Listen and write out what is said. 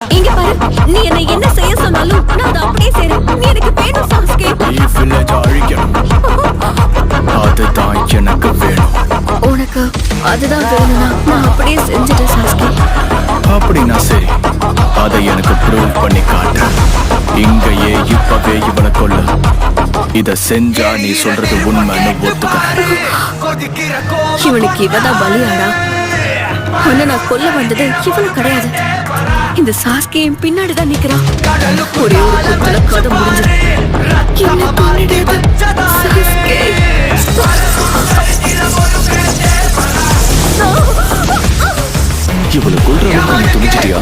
இங்க பாரு, நீ என்னை என்ன செய்ய சொன்னாலும் நான் அதை அப்படியே செய்றேன். நீ எனக்கு வேணும் சாஸ்கே. நீ வில்லேஜ் அழிக்கணும். அதுதான் எனக்கு வேணும். உனக்கு அதுதான் வேணும்னா நான் அப்படியே செஞ்சுட்டேன் சாஸ்கே. அப்படின்னா சரி, அதை எனக்கு ப்ரூவ் பண்ணி காட்டு. இங்கேயே இப்பவே இவனை கொல்லு. இத செஞ்சா நீ சொல்றது உண்மைன்னு ஒத்துக்க. இவனுக்கு இவதான் பலியாடா. உன்னை நான் கொல்ல வந்தது இவனு கிடையாது. இந்த சாஸ்கே என் பின்னாடிதான் நிக்கிறான். ஒரே ஒரு குத்துல கதை முடிஞ்சது. என்ன பண்ணிடுது சாஸ்கே? இவளை கொல்ற அளவுக்கு நீ துணிச்சிட்டியா?